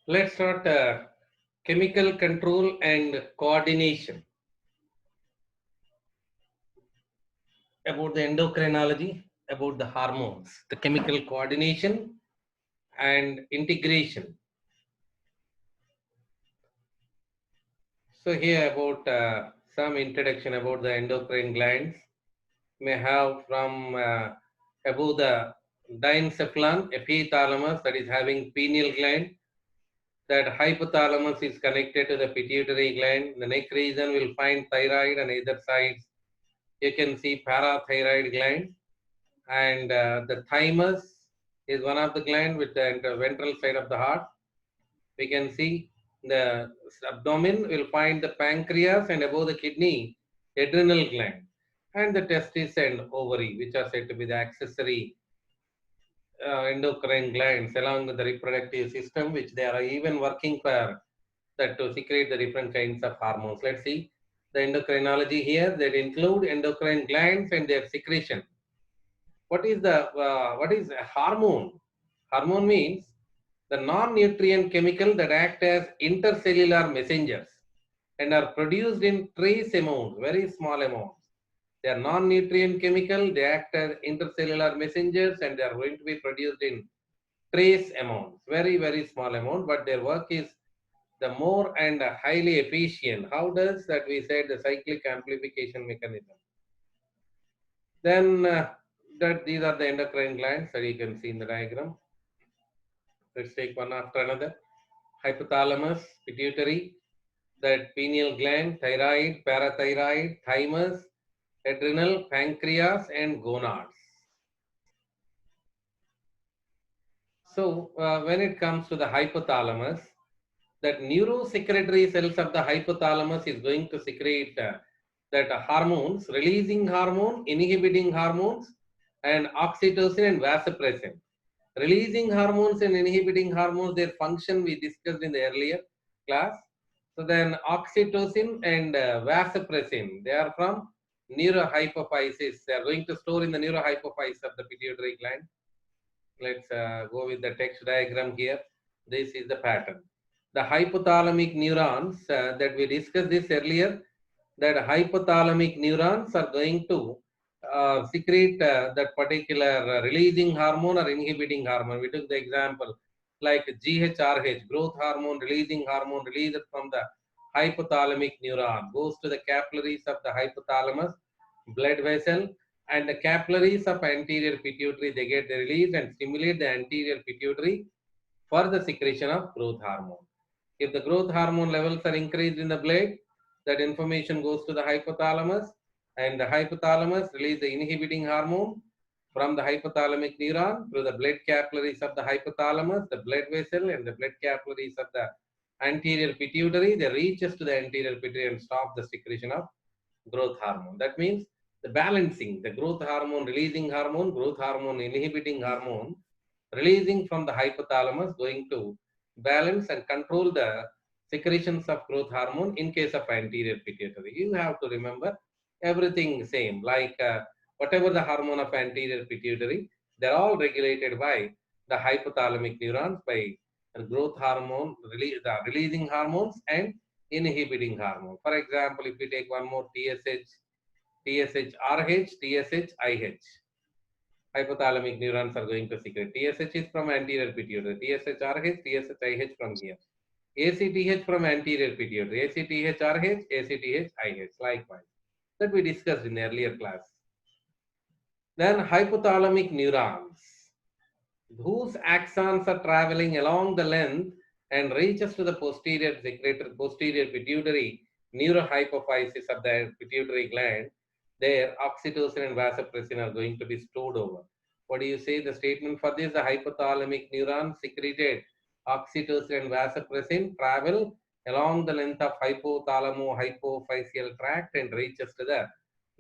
Let's start chemical control and coordination. About the endocrinology, about the hormones, the chemical coordination and integration. So here about some introduction about the endocrine glands. May have from above the diencephalon, epithalamus, that is having pineal gland. That hypothalamus is connected to the pituitary gland. The neck region will find thyroid on either sides. You can see parathyroid gland, and the thymus is one of the gland with the ventral side of the heart. We can see the abdomen will find the pancreas, and above the kidney, adrenal gland, and the testis and ovary, which are said to be the accessory endocrine glands along with the reproductive system, which they are even working for that to secrete the different kinds of hormones. Let's see the endocrinology here that include endocrine glands and their secretion. What is a hormone? Hormone means the non-nutrient chemical that act as intercellular messengers and are produced in trace amounts, very small amounts. They are non-nutrient chemical, they act as intercellular messengers and they are going to be produced in trace amounts, very, very small amount, but their work is the more and highly efficient. How does that we said the cyclic amplification mechanism? Then that these are the endocrine glands that you can see in the diagram. Let's take one after another. Hypothalamus, pituitary, that pineal gland, thyroid, parathyroid, thymus, adrenal, pancreas, and gonads. So when it comes to the hypothalamus, that neurosecretory cells of the hypothalamus is going to secrete that hormones, releasing hormone, inhibiting hormones, and oxytocin and vasopressin. Releasing hormones and inhibiting hormones, their function we discussed in the earlier class. So then oxytocin and vasopressin, they are from neurohypophysis. They are going to store in the neurohypophysis of the pituitary gland. Let's go with the text diagram here. This is the pattern. The hypothalamic neurons that we discussed this earlier, that hypothalamic neurons are going to secrete that particular releasing hormone or inhibiting hormone. We took the example like GHRH, growth hormone, releasing hormone released from the hypothalamic neuron, goes to the capillaries of the hypothalamus, blood vessel, and the capillaries of anterior pituitary, they get the release and stimulate the anterior pituitary for the secretion of growth hormone. If the growth hormone levels are increased in the blood, that information goes to the hypothalamus, and the hypothalamus release the inhibiting hormone from the hypothalamic neuron through the blood capillaries of the hypothalamus, the blood vessel, and the blood capillaries of the anterior pituitary. They reaches to the anterior pituitary and stop the secretion of growth hormone. That means the balancing, the growth hormone, releasing hormone, growth hormone, inhibiting hormone, releasing from the hypothalamus, going to balance and control the secretions of growth hormone in case of anterior pituitary. You have to remember everything same, like whatever the hormone of anterior pituitary, they're all regulated by the hypothalamic neurons by growth hormone, the releasing hormones and inhibiting hormone. For example, if we take one more TSH, TSH-RH, TSH-IH. Hypothalamic neurons are going to secrete. TSH is from anterior pituitary. TSH-RH, TSH-IH from here. ACTH from anterior pituitary. ACTH-RH, ACTH-IH. Likewise. That we discussed in the earlier class. Then hypothalamic neurons, whose axons are traveling along the length and reaches to the posterior pituitary neurohypophysis of the pituitary gland, there oxytocin and vasopressin are going to be stored over. What do you say? The statement for this, the hypothalamic neuron secreted oxytocin and vasopressin travel along the length of hypothalamo-hypophyseal tract and reaches to the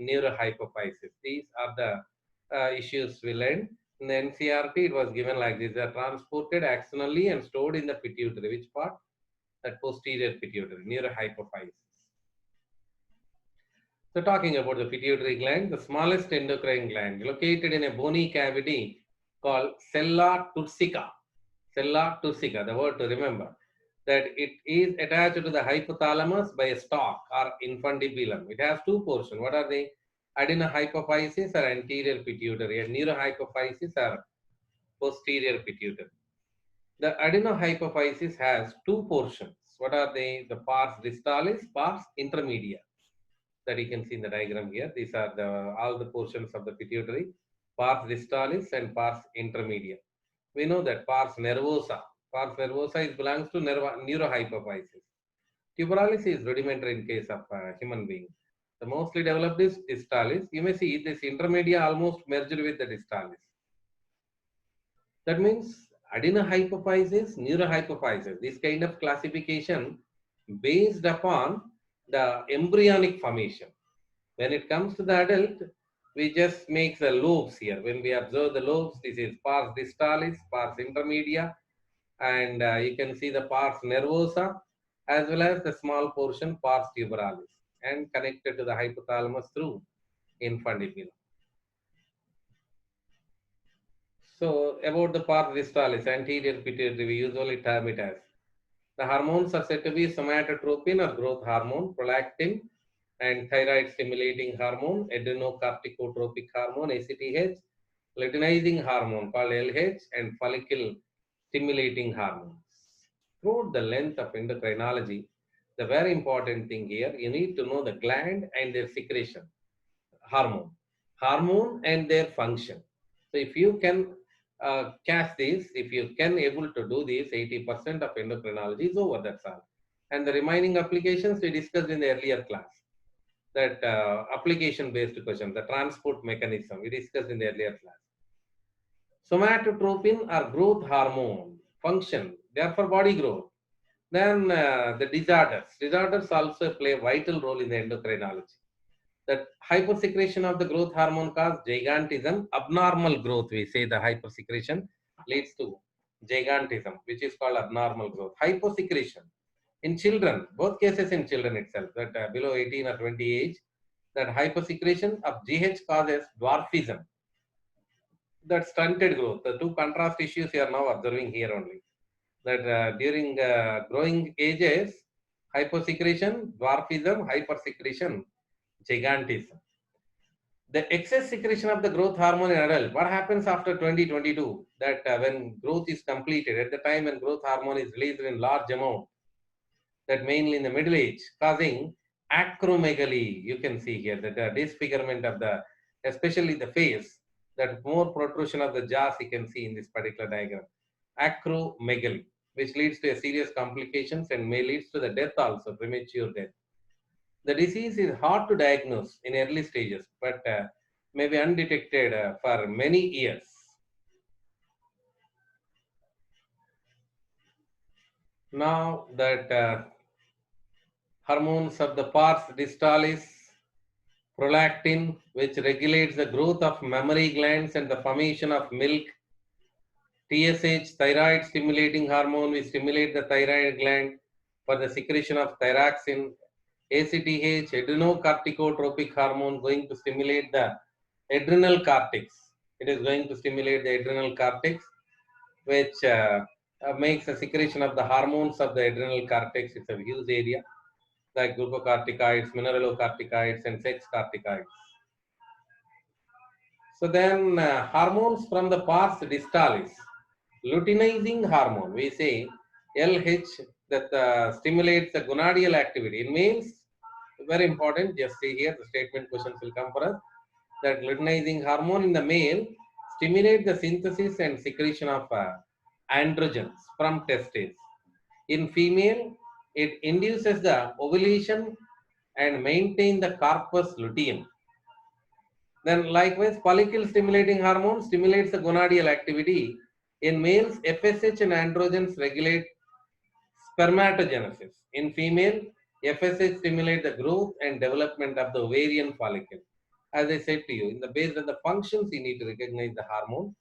neurohypophysis. These are the issues we learned. In the NCRT, it was given like this. They are transported axonally and stored in the pituitary. Which part? That posterior pituitary, neurohypophysis. So talking about the pituitary gland, the smallest endocrine gland located in a bony cavity called sella turcica. Sella turcica, the word to remember. that it is attached to the hypothalamus by a stalk or infundibulum. It has two portions. What are they? Adenohypophysis or anterior pituitary, and neurohypophysis or posterior pituitary. The adenohypophysis has two portions. What are they? The pars distalis, pars intermedia, that you can see in the diagram here. These are all the portions of the pituitary, pars distalis and pars intermedia. We know that pars nervosa belongs to neurohypophysis. Tuberculosis is rudimentary in case of human being. The mostly developed is distalis. You may see this intermedia almost merged with the distalis. That means adenohypophysis, neurohypophysis. This kind of classification based upon the embryonic formation. When it comes to the adult, we just make the lobes here. When we observe the lobes, this is pars distalis, pars intermedia, and you can see the pars nervosa as well as the small portion pars tuberalis, and connected to the hypothalamus through infundibulum. So about the pars distalis, anterior pituitary, we usually term it as the hormones are said to be somatotropin or growth hormone, prolactin, and thyroid stimulating hormone, adrenocorticotropic hormone ACTH, luteinizing hormone called LH, and follicle stimulating hormones. Throughout the length of endocrinology, the very important thing here, you need to know the gland and their secretion, hormone and their function. So if you can catch this, if you can able to do this, 80% of endocrinology is over, that's all. And the remaining applications we discussed in the earlier class, that application based question, the transport mechanism we discussed in the earlier class. Somatotropin or growth hormone function, they are for body growth. Then the disorders also play a vital role in the endocrinology. That hypersecretion of the growth hormone causes gigantism, abnormal growth. We say the hypersecretion leads to gigantism, which is called abnormal growth. Hyposecretion in children, both cases in children itself, that below 18 or 20 age, that hypersecretion of GH causes dwarfism, that stunted growth. The two contrast issues you are now observing here only. That during growing ages, hyposecretion, dwarfism, hypersecretion, gigantism. The excess secretion of the growth hormone in adult, what happens after 2022? That when growth is completed, at the time when growth hormone is released in large amount, that mainly in the middle age, causing acromegaly. You can see here that the disfigurement of the, especially the face, that more protrusion of the jaws you can see in this particular diagram. Acromegaly, which leads to a serious complications and may lead to the death also, premature death. The disease is hard to diagnose in early stages, but may be undetected for many years. Now that hormones of the pars distalis, prolactin, which regulates the growth of mammary glands and the formation of milk, TSH, thyroid stimulating hormone, which stimulate the thyroid gland for the secretion of thyroxine, ACTH, adrenocorticotropic hormone, going to stimulate the adrenal cortex. It is going to stimulate the adrenal cortex, which makes the secretion of the hormones of the adrenal cortex. It's a huge area, like glucocorticoids, mineralocorticoids, and sex corticoids. So then hormones from the pars distalis, luteinizing hormone, we say LH, that stimulates the gonadial activity. In males, very important, just see here, the statement questions will come for us, that luteinizing hormone in the male stimulates the synthesis and secretion of androgens from testes. In female, it induces the ovulation and maintain the corpus luteum. Then likewise, follicle stimulating hormone stimulates the gonadial activity. In males, FSH and androgens regulate spermatogenesis. In female, FSH stimulates the growth and development of the ovarian follicle. As I said to you, in the based on the functions, you need to recognize the hormone.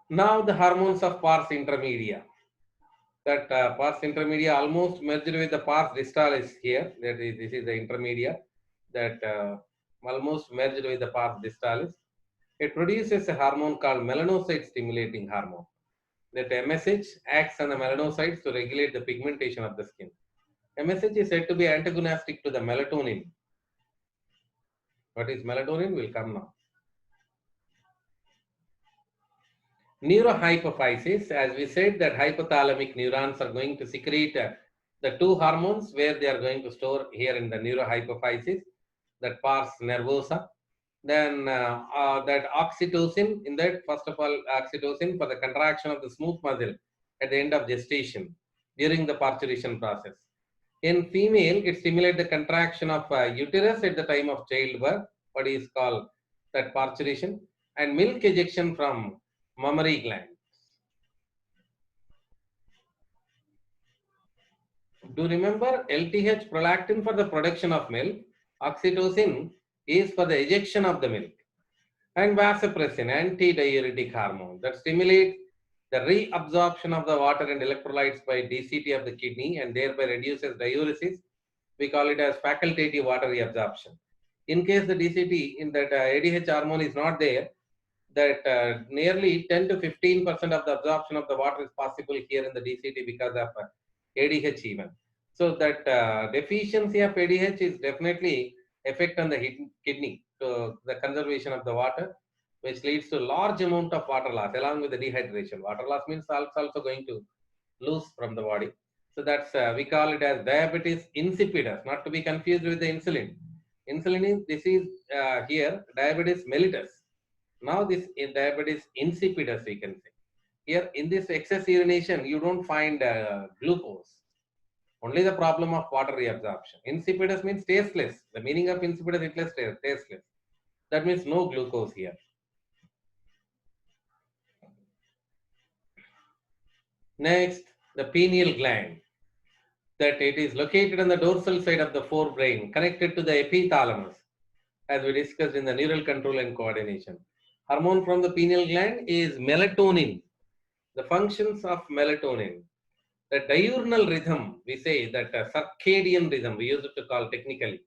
Now the hormones of pars intermedia. That pars intermedia almost merged with the pars distalis here. That is, this is the intermedia that almost merged with the pars distalis. It produces a hormone called melanocyte stimulating hormone. That MSH acts on the melanocytes to regulate the pigmentation of the skin. MSH is said to be antagonistic to the melatonin. What is melatonin will come now. Neurohypophysis, as we said, that hypothalamic neurons are going to secrete the two hormones where they are going to store here in the neurohypophysis, that pars nervosa. Then that oxytocin, in that, first of all, oxytocin for the contraction of the smooth muscle at the end of gestation during the parturition process. In female, it stimulates the contraction of uterus at the time of childbirth, what is called that parturition, and milk ejection from mammary gland. Do remember LTH prolactin for the production of milk, oxytocin is for the ejection of the milk, and vasopressin, antidiuretic hormone, that stimulates the reabsorption of the water and electrolytes by DCT of the kidney and thereby reduces diuresis. We call it as facultative water reabsorption. In case the DCT in that ADH hormone is not there, that nearly 10 to 15% of the absorption of the water is possible here in the DCT because of ADH even. So that deficiency of ADH is definitely effect on the kidney, so the conservation of the water, which leads to large amount of water loss along with the dehydration. Water loss means also going to lose from the body. So that's we call it as diabetes insipidus, not to be confused with the insulin. Insulin is this is here diabetes mellitus. Now this in diabetes insipidus we can say. Here in this excess urination you don't find glucose. Only the problem of water reabsorption. Insipidus means tasteless. The meaning of insipidus is tasteless. That means no glucose here. Next, the pineal gland. That it is located on the dorsal side of the forebrain, connected to the epithalamus, as we discussed in the neural control and coordination. Hormone from the pineal gland is melatonin. The functions of melatonin. The diurnal rhythm, we say that circadian rhythm, we use it to call technically.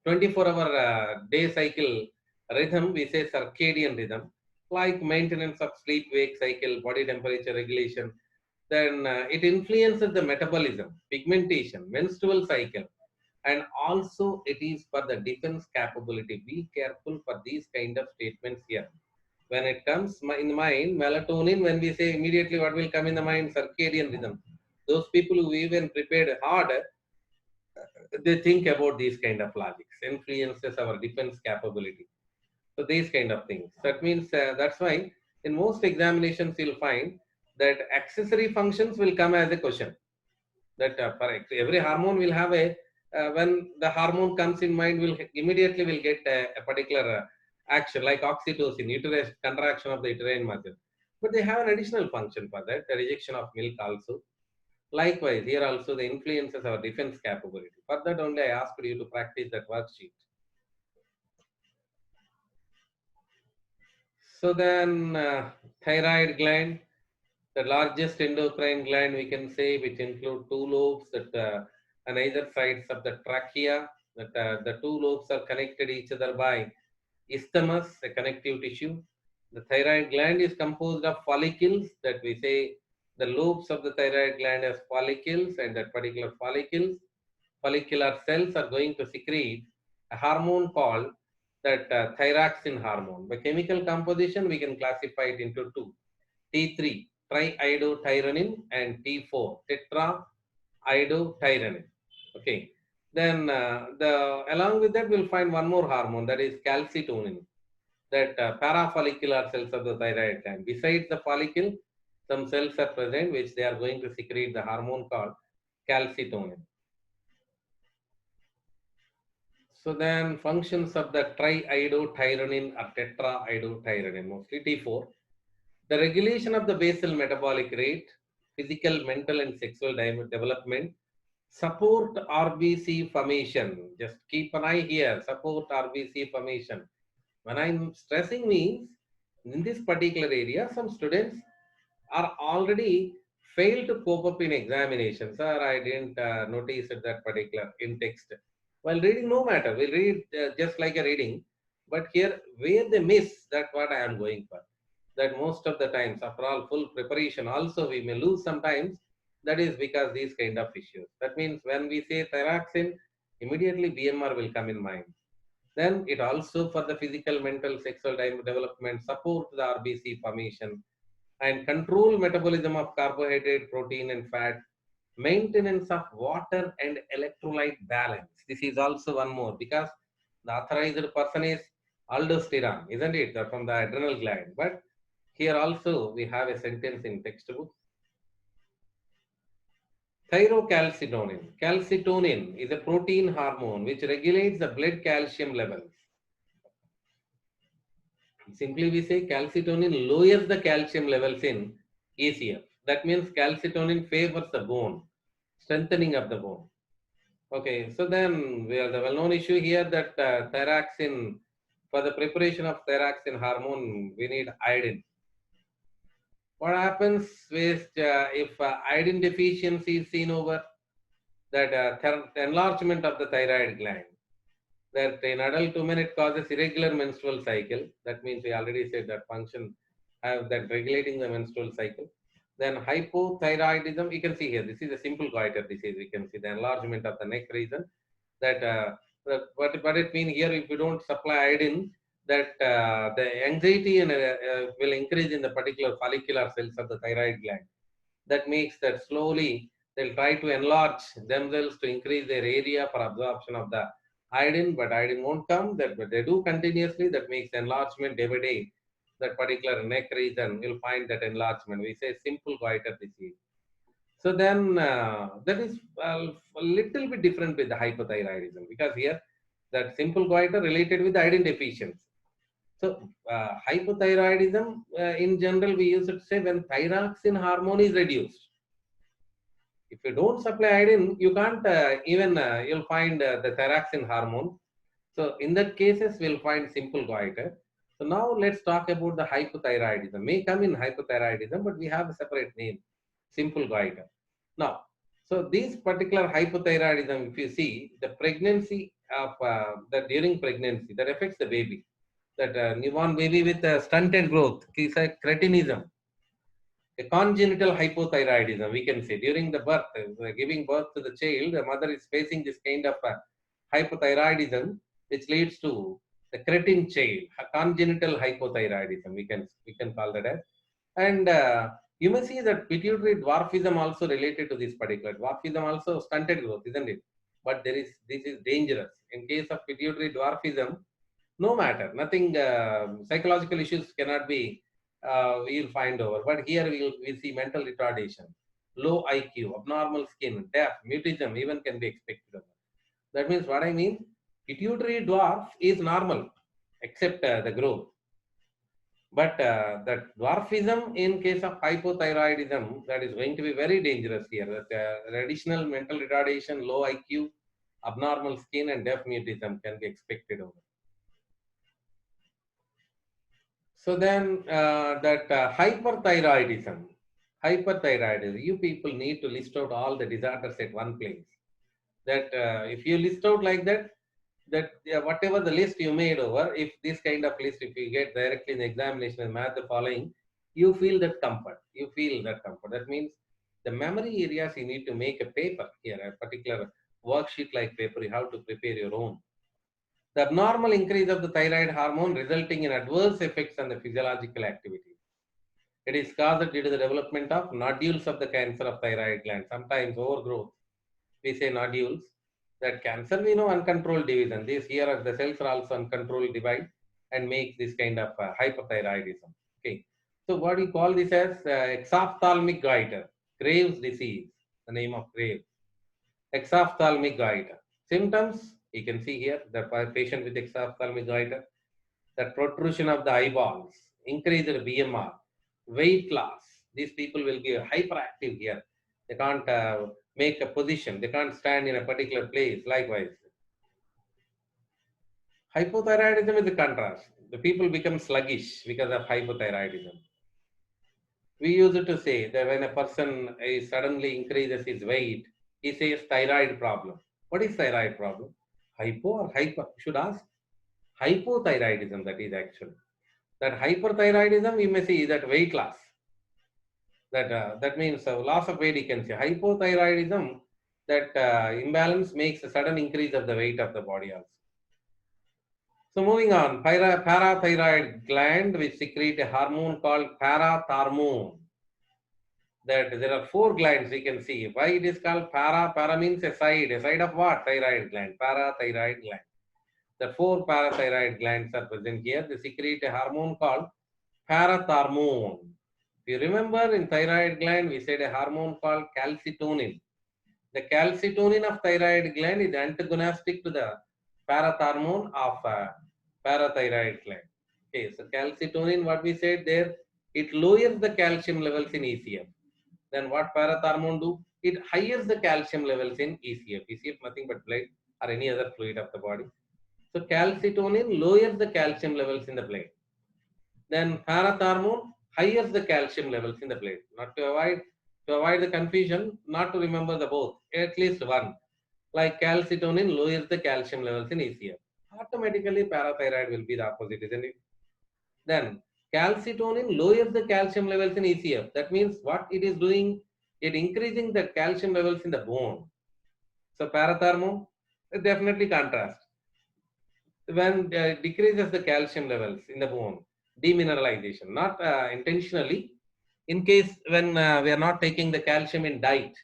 24-hour day cycle rhythm, we say circadian rhythm, like maintenance of sleep-wake cycle, body temperature regulation. Then it influences the metabolism, pigmentation, menstrual cycle, and also it is for the defense capability. Be careful for these kind of statements here. When it comes in mind, melatonin, when we say immediately what will come in the mind, circadian rhythm. Those people who even prepared hard, they think about these kind of logics, influences our defense capability. So these kind of things. That means that's why in most examinations you'll find that accessory functions will come as a question. That for every hormone will have a when the hormone comes in mind, will immediately will get a particular action like oxytocin, uterus contraction of the uterine muscle. But they have an additional function for that, the rejection of milk also. Likewise, here also the influences our defense capability. For that only I asked you to practice that worksheet. So then thyroid gland, the largest endocrine gland we can say, which include two lobes that on either sides of the trachea, that the two lobes are connected each other by isthmus, a connective tissue. The thyroid gland is composed of follicles, that we say the lobes of the thyroid gland as follicles, and that particular follicular cells are going to secrete a hormone called that thyroxine hormone. By chemical composition, we can classify it into two: T3, triiodothyronine, and T4, tetraiodothyronine. Okay. Then along with that, we'll find one more hormone, that is calcitonin, that parafollicular cells of the thyroid gland. Besides the follicle, some cells are present which they are going to secrete the hormone called calcitonin. So then functions of the triiodothyronine or tetraiodothyronine, mostly T4. The regulation of the basal metabolic rate, physical, mental, and sexual development, support RBC formation. Just keep an eye here, support RBC formation. When I'm stressing means, in this particular area, some students are already failed to cope up in examinations. Sir, I didn't notice that particular in text. While reading, no matter. We'll read just like a reading. But here, where they miss, that's what I am going for. That most of the times, after all full preparation, also we may lose sometimes. That is because these kind of issues. That means when we say thyroxine, immediately BMR will come in mind. Then it also for the physical, mental, sexual development, support the RBC formation, and control metabolism of carbohydrate, protein, and fat, maintenance of water and electrolyte balance. This is also one more because the authorized person is aldosterone, isn't it? From the adrenal gland. But here also we have a sentence in textbook. Thyrocalcitonin. Calcitonin is a protein hormone which regulates the blood calcium levels. Simply we say calcitonin lowers the calcium levels in ACF. That means calcitonin favors the bone, strengthening of the bone. Okay, so then we have the well-known issue here that thyroxine, for the preparation of thyroxine hormone, we need iodine. What happens is if iodine deficiency is seen over, that enlargement of the thyroid gland, that in adult women it causes irregular menstrual cycle. That means we already said that function have that regulating the menstrual cycle. Then hypothyroidism, you can see here, this is a simple goiter disease. We can see the enlargement of the neck region. That what it means here, if you don't supply iodine, that the anxiety and will increase in the particular follicular cells of the thyroid gland. That makes that slowly they'll try to enlarge themselves to increase their area for absorption of the iodine, but iodine won't come. That but they do continuously. That makes enlargement day by day. That particular neck region will find that enlargement. We say simple goiter disease. So then that is a little bit different with the hypothyroidism because here that simple goiter related with iodine deficiency. So hypothyroidism in general we use to say when thyroxine hormone is reduced. If you don't supply iodine, you can't even you'll find the thyroxine hormone. So in that cases, we'll find simple goiter. So now let's talk about the hypothyroidism. May come in hypothyroidism, but we have a separate name, simple goiter. Now, so this particular hypothyroidism, if you see the pregnancy of that during pregnancy, that affects the baby. That newborn baby with stunted growth, is a cretinism, a congenital hypothyroidism, we can say during the birth, giving birth to the child, the mother is facing this kind of hypothyroidism, which leads to the cretin child, congenital hypothyroidism. We can call that as, and you may see that pituitary dwarfism also related to this particular dwarfism, also stunted growth, isn't it? But this is dangerous in case of pituitary dwarfism. No matter, nothing, psychological issues cannot be, we'll find over. But here we'll see mental retardation, low IQ, abnormal skin, deaf, mutism even can be expected. That means what I mean, pituitary dwarf is normal, except the growth. But that dwarfism in case of hypothyroidism, that is going to be very dangerous here. That additional mental retardation, low IQ, abnormal skin, and deaf mutism can be expected over. So then that hyperthyroidism, you people need to list out all the disorders at one place. That if you list out like that, whatever the list you made over, if this kind of list, if you get directly in the examination and math the following, you feel that comfort. You feel that comfort. That means the memory areas you need to make a paper here, a particular worksheet like paper, you have to prepare your own. The abnormal increase of the thyroid hormone resulting in adverse effects on the physiological activity. It is caused due to the development of nodules of the cancer of thyroid gland, sometimes overgrowth. We say nodules. That cancer, we know uncontrolled division. These here are the cells are also uncontrolled divide and make this kind of hypothyroidism. Okay. So what we call this as exophthalmic goiter, Graves' disease, the name of Graves. Exophthalmic goiter. Symptoms, you can see here, the patient with exophthalmic goiter, that protrusion of the eyeballs, increased BMR, weight loss. These people will be hyperactive here. They can't make a position. They can't stand in a particular place. Likewise, hypothyroidism is the contrast. The people become sluggish because of hypothyroidism. We used to say that when a person is suddenly increases his weight, he says thyroid problem. What is thyroid problem? Hypo or hyper? You should ask. hypothyroidism, that is actually. That hyperthyroidism, we may see that weight loss. That means loss of weight, you can see. Hypothyroidism, that imbalance makes a sudden increase of the weight of the body also. So moving on, parathyroid gland which secrete a hormone called parathormone. That there are four glands we can see. Why it is called para? Para means a side of what? Thyroid gland, parathyroid gland. The four parathyroid glands are present here. They secrete a hormone called parathormone. If you remember, in thyroid gland, we said a hormone called calcitonin. The calcitonin of thyroid gland is antagonistic to the parathormone of parathyroid gland. Okay, so calcitonin, what we said there, it lowers the calcium levels in ECF. Then what parathormone do? It highes the calcium levels in ECF. ECF nothing but blood or any other fluid of the body. So calcitonin lowers the calcium levels in the blood. Then parathormone highes the calcium levels in the blood. Not to avoid the confusion, not to remember the both, at least one. Like calcitonin lowers the calcium levels in ECF. Automatically parathyroid will be the opposite, isn't it? Then calcitonin lowers the calcium levels in ECF. That means what it is doing, it increasing the calcium levels in the bone. So parathormone, definitely contrast. When decreases the calcium levels in the bone, demineralization, not intentionally. In case when we are not taking the calcium in diet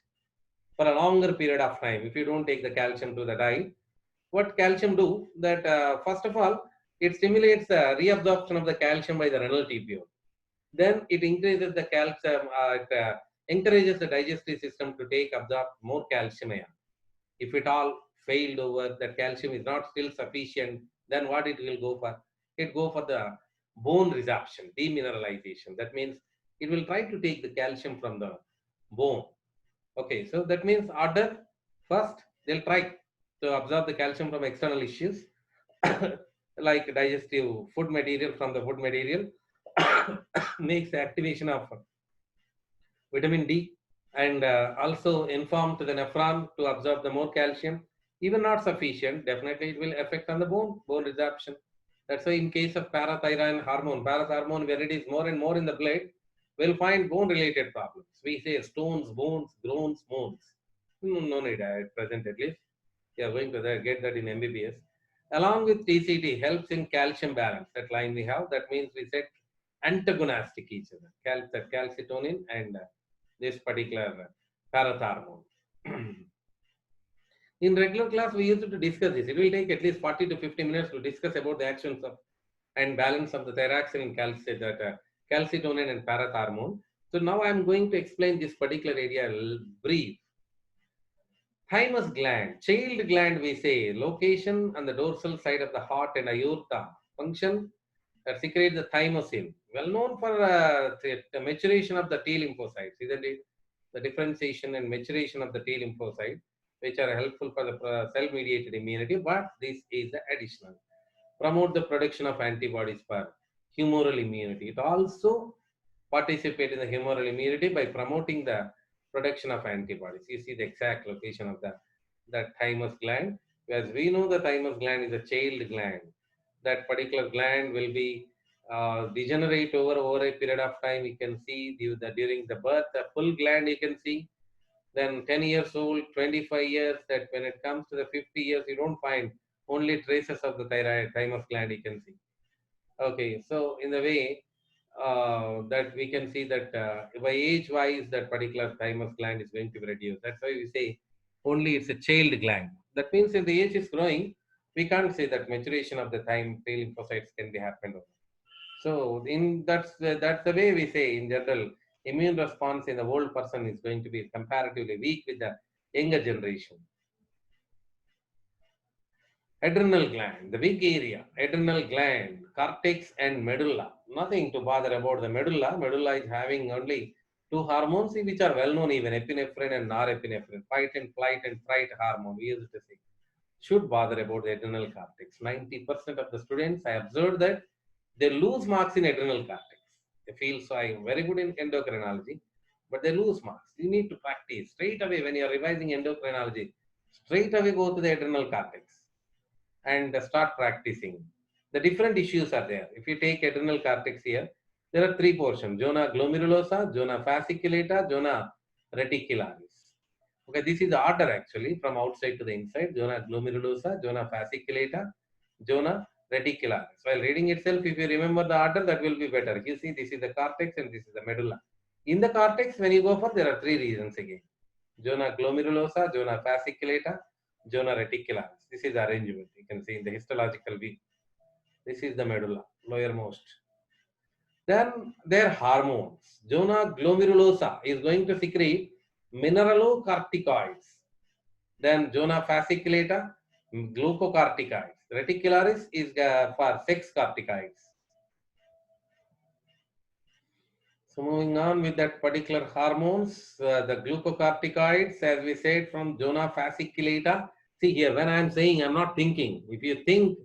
for a longer period of time, if you don't take the calcium to the diet, what calcium do? That first of all, it stimulates the reabsorption of the calcium by the renal tubule. Then it increases the calcium, it encourages the digestive system to absorb more calcium ion. If it all failed over, that calcium is not still sufficient, then what it will go for? It go for the bone resorption, demineralization. That means it will try to take the calcium from the bone. Okay, so that means order first they'll try to absorb the calcium from external issues like digestive food material from the food material makes the activation of vitamin D and also inform to the nephron to absorb the more calcium. Even not sufficient, definitely it will affect on the bone resorption. That's why in case of parathyroid hormone, parathormone, when it is more and more in the blood, we'll find bone related problems. We say stones, bones, groans, moans. No need at present at least. You are going to get that in MBBS. Along with TCT helps in calcium balance. That line we have, that means we said antagonistic each other. Calcitonin and this particular parathormone. In regular class, we used to discuss this. It will take at least 40 to 50 minutes to discuss about the actions of and balance of the thyroxine, calcitonin and parathormone. So now I am going to explain this particular area brief. Thymus gland, child gland we say, location on the dorsal side of the heart and aorta, function that secretes the thymosin, well known for the maturation of the T lymphocytes, isn't it? The differentiation and maturation of the T lymphocytes, which are helpful for the cell-mediated immunity, but this is the additional. Promote the production of antibodies for humoral immunity. It also participates in the humoral immunity by promoting the production of antibodies. You see the exact location of the thymus gland. As we know, the thymus gland is a child gland. That particular gland will be degenerate over a period of time. You can see during the birth, the full gland you can see. Then 10 years old, 25 years, that when it comes to the 50 years, you don't find only traces of the thymus gland you can see. Okay, so in the way that we can see that by age-wise, that particular thymus gland is going to be reduced. That's why we say only it's a child gland. That means if the age is growing, we can't say that maturation of the T lymphocytes can be happened. So in that's the way we say in general, immune response in the old person is going to be comparatively weak with the younger generation. Adrenal gland, the big area, adrenal gland, cortex and medulla. Nothing to bother about the medulla. Medulla is having only two hormones which are well known even, epinephrine and norepinephrine, fight and flight and fright hormone, we used to say. Should bother about the adrenal cortex. 90% of the students, I observed that they lose marks in adrenal cortex. They feel so I am very good in endocrinology, but they lose marks. You need to practice straight away when you are revising endocrinology. Straight away go to the adrenal cortex and start practicing. The different issues are there. If you take adrenal cortex here, there are three portions: zona glomerulosa, zona fasciculata, zona reticularis. Okay, this is the order actually from outside to the inside: zona glomerulosa, zona fasciculata, zona reticularis. While reading itself, if you remember the order, that will be better. You see, this is the cortex and this is the medulla. In the cortex, when you go for, there are three regions again: zona glomerulosa, zona fasciculata, zona reticularis. This is the arrangement. You can see in the histological view. This is the medulla, lowermost. Then their hormones. Zona glomerulosa is going to secrete mineralocorticoids. Then zona fasciculata, glucocorticoids. Reticularis is for sex corticoids. So moving on with that particular hormones, the glucocorticoids, as we said, from zona fasciculata. See here, when I am saying, I'm not thinking. If you think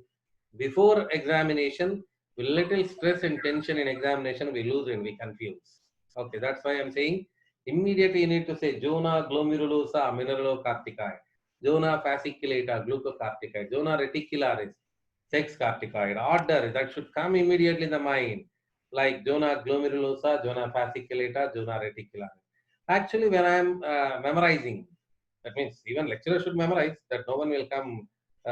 before examination, with little stress and tension in examination, we lose and we confuse. Okay, that's why I'm saying immediately you need to say zona glomerulosa, mineralocorticoid, zona fasciculata, glucocorticoid, zona reticularis, sex corticoid. Order that should come immediately in the mind, like zona glomerulosa, zona fasciculata, zona reticularis. Actually, when I'm memorizing, that means even lecturer should memorize, that no one will come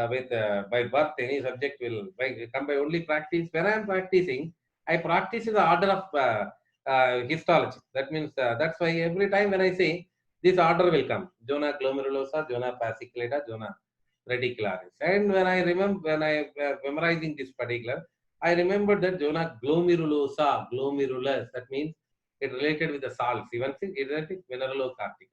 with by birth. Any subject will come by only practice. When I am practicing, I practice in the order of histology. That means that's why every time when I say, this order will come: zona glomerulosa, zona fasciculata, zona reticularis. And when I remember, when I memorizing this particular, I remember that zona glomerulosa, glomerulus. That means it related with the salts. Even it related mineralocorticoids.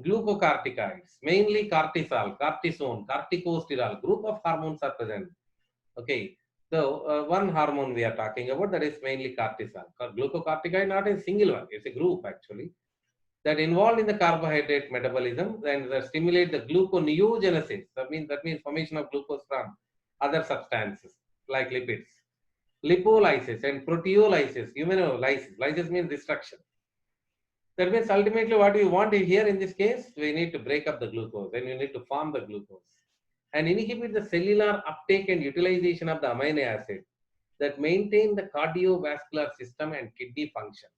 Glucocorticoids, mainly cortisol, cortisone, corticosterol, group of hormones are present. Okay, so one hormone we are talking about, that is mainly cortisol. Glucocorticoid, not a single one, it's a group actually that involved in the carbohydrate metabolism and that stimulate the gluconeogenesis. That means formation of glucose from other substances like lipids, lipolysis and proteolysis, immunolysis. Lysis means destruction. That means ultimately what we want here in this case, we need to break up the glucose and we need to form the glucose and inhibit the cellular uptake and utilization of the amino acid that maintain the cardiovascular system and kidney functions.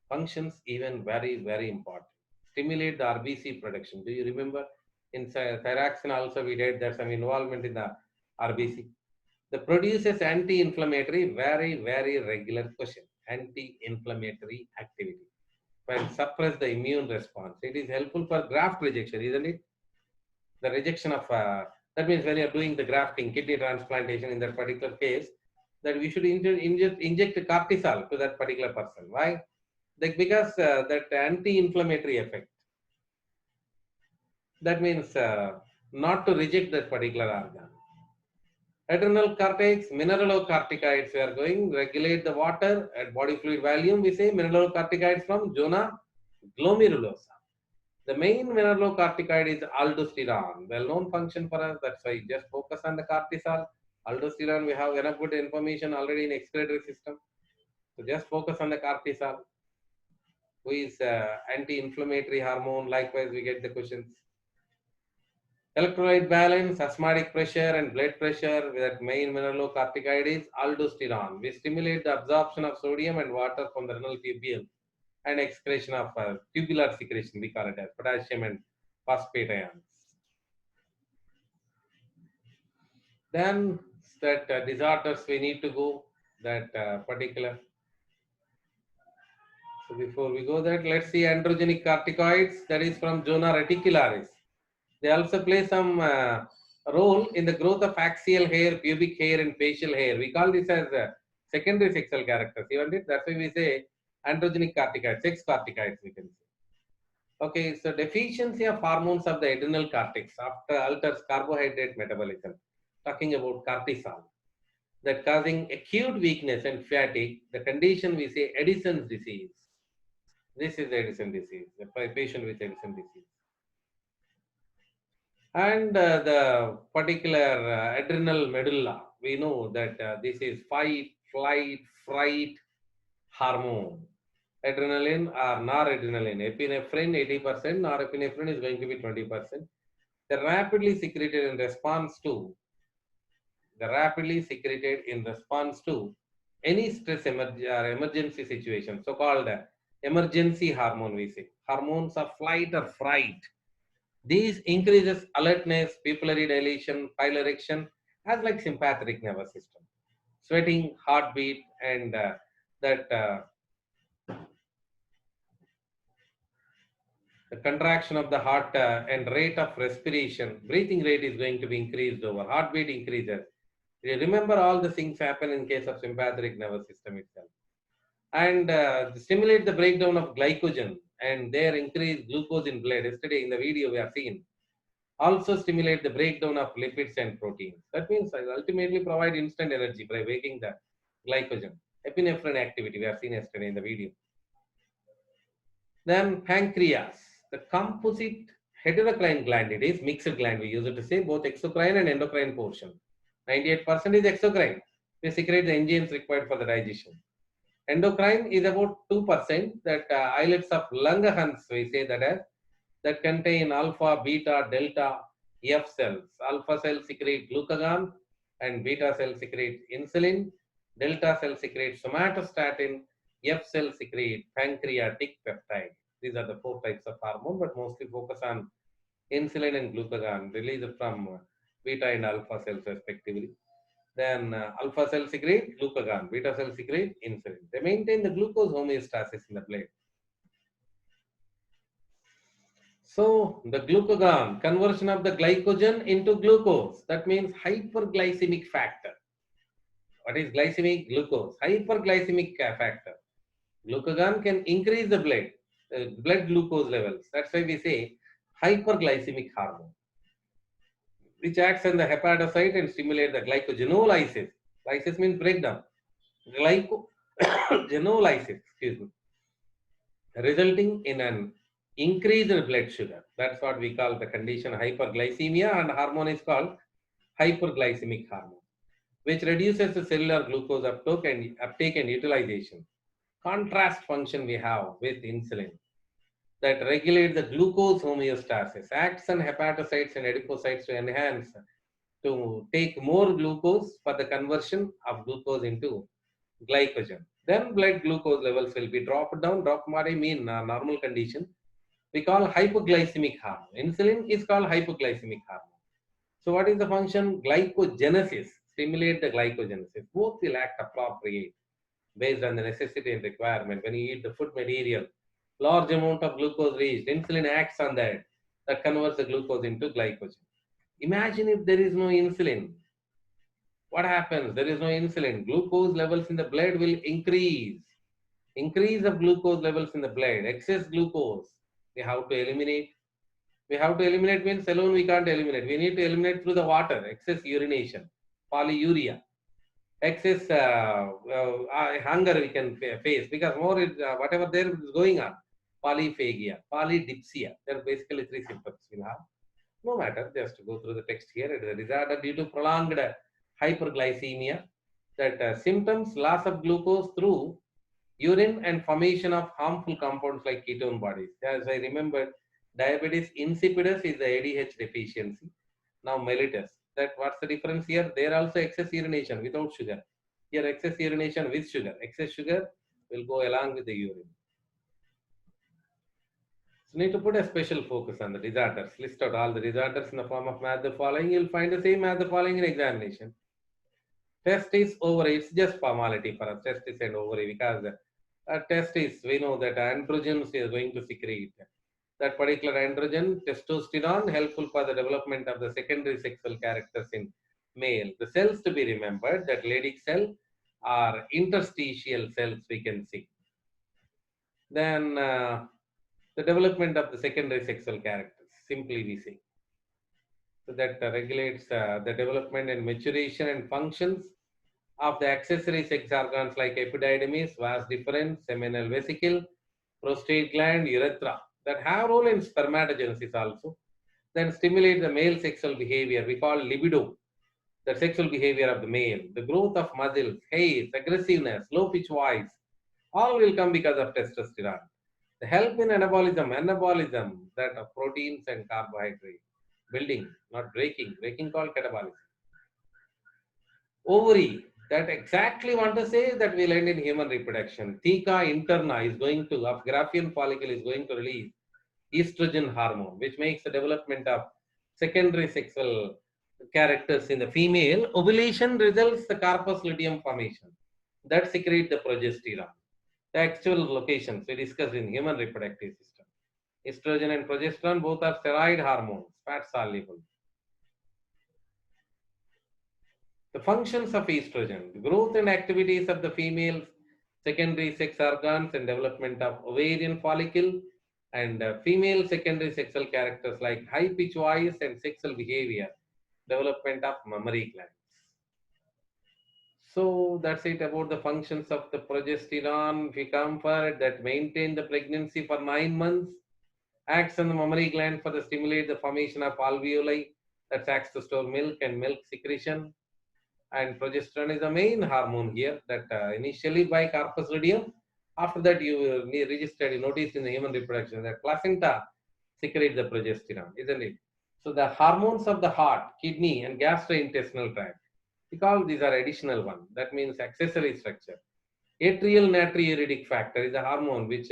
Functions even very, very important. Stimulate the RBC production. Do you remember in thyroxine also we did there's some involvement in the RBC. The produces anti-inflammatory, very, very regular question. Anti-inflammatory activity and suppress the immune response. It is helpful for graft rejection, isn't it? The rejection of, that means when you're doing the grafting, kidney transplantation in that particular case, that we should inject cortisol to that particular person. Why? Like because that anti-inflammatory effect. That means not to reject that particular organ. Adrenal cortex, mineralocorticoids, we are going, regulate the water at body fluid volume. We say mineralocorticoids from zona glomerulosa. The main mineralocorticoid is aldosterone. Well-known function for us. That's why just focus on the cortisol. Aldosterone, we have enough good information already in excretory system. So just focus on the cortisol, who is anti-inflammatory hormone. Likewise, we get the questions. Electrolyte balance, osmotic pressure, and blood pressure. That main mineralocorticoid is aldosterone. We stimulate the absorption of sodium and water from the renal tubule and excretion of tubular secretion, we call it as potassium and phosphate ions. Then that disorders we need to go that particular. So before we go that, let's see androgenic corticoids, that is from zona reticularis. They also play some role in the growth of axial hair, pubic hair, and facial hair. We call this as secondary sexual characters. Even it, that's why we say androgenic corticoids, sex corticoids, we can say. Okay, so deficiency of hormones of the adrenal cortex after alters carbohydrate metabolism. Talking about cortisol, that causing acute weakness and fatigue. The condition we say Addison's disease. This is Addison disease, the patient with Addison disease. And the particular adrenal medulla, we know that this is fight, flight, fright hormone. Adrenaline or noradrenaline. Epinephrine 80%, norepinephrine is going to be 20%. They're rapidly secreted in response to They're rapidly secreted in response to any stress or emergency situation, so-called emergency hormone, we say. Hormones of flight or fright. These increases alertness, pupillary dilation, piloerection, as like sympathetic nervous system. Sweating, heartbeat, and that the contraction of the heart and rate of respiration, breathing rate is going to be increased over, heartbeat increases. You remember all the things happen in case of sympathetic nervous system itself. And stimulate the breakdown of glycogen and their increased glucose in blood. Yesterday in the video we have seen. Also stimulate the breakdown of lipids and proteins. That means I ultimately provide instant energy by waking the glycogen. Epinephrine activity we have seen yesterday in the video. Then pancreas, the composite heterocrine gland. It is mixed gland. We use it to say both exocrine and endocrine portion. 98% is exocrine. We secrete the enzymes required for the digestion. Endocrine is about 2%, that islets of Langerhans, we say that as, that contain alpha, beta, delta, F cells. Alpha cells secrete glucagon and beta cells secrete insulin. Delta cells secrete somatostatin. F cells secrete pancreatic peptide. These are the 4 types of hormone, but mostly focus on insulin and glucagon released from beta and alpha cells respectively. Then alpha cell secrete glucagon, beta cell secrete insulin. They maintain the glucose homeostasis in the blood. So the glucagon, conversion of the glycogen into glucose, that means hyperglycemic factor. What is glycemic? Glucose. Hyperglycemic factor. Glucagon can increase the blood glucose levels. That's why we say hyperglycemic hormone, which acts on the hepatocyte and stimulate the glycogenolysis. Lysis means breakdown. Glycogenolysis, excuse me, resulting in an increased blood sugar. That's what we call the condition hyperglycemia, and hormone is called hyperglycemic hormone, which reduces the cellular glucose uptake and utilization. Contrast function we have with insulin that regulate the glucose homeostasis, acts on hepatocytes and adipocytes to enhance, to take more glucose for the conversion of glucose into glycogen. Then blood glucose levels will be dropped down. Drop what I mean, normal condition. We call hypoglycemic hormone. Insulin is called hypoglycemic hormone. So what is the function? Glycogenesis. Stimulate the glycogenesis. Both will act appropriate based on the necessity and requirement. When you eat the food material, large amount of glucose reached, insulin acts on that. That converts the glucose into glycogen. Imagine if there is no insulin. What happens? There is no insulin. Glucose levels in the blood will increase. Increase of glucose levels in the blood. Excess glucose. We have to eliminate. We have to eliminate means alone we can't eliminate. We need to eliminate through the water. Excess urination. Polyuria. Excess hunger we can face because more whatever there is going on. Polyphagia. Polydipsia. There are basically 3 symptoms we'll have. No matter, just go through the text here. It is a disorder due to prolonged hyperglycemia. That symptoms, loss of glucose through urine and formation of harmful compounds like ketone bodies. As I remember, diabetes insipidus is the ADH deficiency. Now mellitus. That what's the difference here? There also excess urination without sugar. Here excess urination with sugar. Excess sugar will go along with the urine. So need to put a special focus on the disorders. List out all the disorders in the form of match the following. You'll find the same match the following in examination. Testis, ovary, it's just formality for us, testis and ovary, because testis, we know that androgens is going to secrete. That particular androgen, testosterone, helpful for the development of the secondary sexual characters in male. The cells to be remembered, that Leydig cell are interstitial cells we can see. Then the development of the secondary sexual characters, simply we see. So that regulates the development and maturation and functions of the accessory sex organs like epididymis, vas deferens, seminal vesicle, prostate gland, urethra, that have role in spermatogenesis also. Then stimulate the male sexual behavior, we call libido, the sexual behavior of the male, the growth of muscles, hair, aggressiveness, low pitch voice, all will come because of testosterone. The help in anabolism, that of proteins and carbohydrates, building, not breaking called catabolism. ovary. That exactly want to say that we learned in human reproduction. Theca interna is going to, of Graafian follicle is going to release estrogen hormone, which makes the development of secondary sexual characters in the female. Ovulation results the corpus luteum formation that secrete the progesterone. The actual locations we discussed in human reproductive system. Estrogen and progesterone both are steroid hormones, fat soluble. The functions of estrogen, the growth and activities of the female secondary sex organs and development of ovarian follicle and female secondary sexual characters like high pitch voice and sexual behavior, development of mammary glands. So that's it about the functions of the progesterone. If we come for it, that maintain the pregnancy for 9 months, acts on the mammary gland for the stimulate the formation of alveoli, that acts to store milk and milk secretion. And progesterone is the main hormone here that initially by corpus luteum. After that, you registered, you noticed in the human reproduction that placenta secrete the progesterone, isn't it? So the hormones of the heart, kidney, and gastrointestinal tract, we call these are additional one. That means accessory structure. Atrial natriuretic factor is a hormone which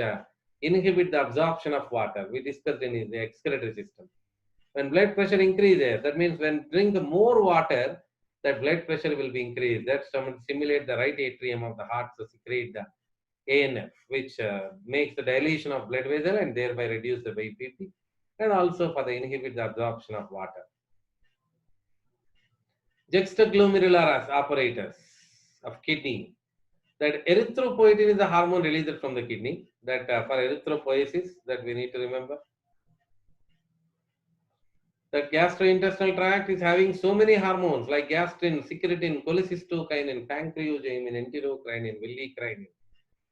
inhibit the absorption of water. We discussed in the excretory system. When blood pressure increases, that means when drink more water, that blood pressure will be increased. That stimulate the right atrium of the heart to secrete the ANF, which makes the dilation of blood vessel and thereby reduce the BP, and also for the inhibit the absorption of water. Juxtaglomerular apparatus of kidney. That erythropoietin is a hormone released from the kidney. That for erythropoiesis, that we need to remember. That gastrointestinal tract is having so many hormones like gastrin, secretin, cholecystokinin, pancreogenin, enterocrinin, villicrinin.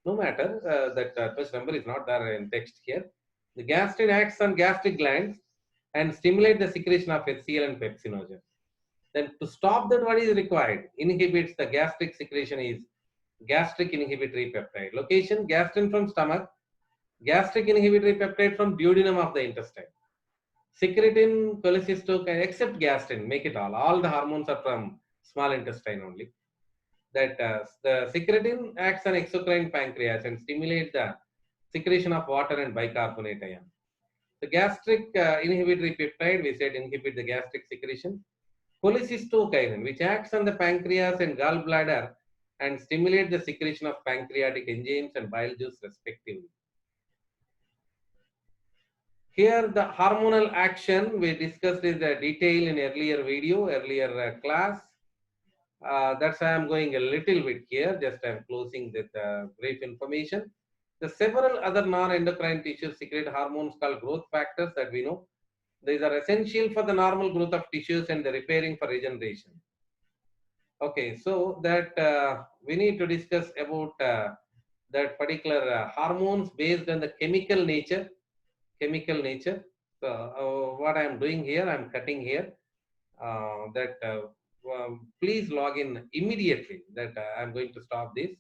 No matter that first number is not there in text here. The gastrin acts on gastric glands and stimulate the secretion of HCl and pepsinogen. Then to stop that, what is required? Inhibits the gastric secretion is gastric inhibitory peptide. Location, gastrin from stomach, gastric inhibitory peptide from duodenum of the intestine. Secretin, cholecystokinin, except gastrin, make it all. All the hormones are from small intestine only. That the secretin acts on exocrine pancreas and stimulate the secretion of water and bicarbonate ion. The gastric inhibitory peptide, we said inhibit the gastric secretion. Cholecystokinin, which acts on the pancreas and gallbladder and stimulate the secretion of pancreatic enzymes and bile juice respectively. Here the hormonal action we discussed in the detail in earlier video, earlier class. That's why I'm going a little bit here, just I'm closing that brief information. The several other non-endocrine tissues secrete hormones called growth factors that we know. These are essential for the normal growth of tissues and the repairing for regeneration. Okay, so that we need to discuss about that particular hormones based on the chemical nature. So what I am doing here, I'm cutting here. Please log in immediately. That I'm going to stop this.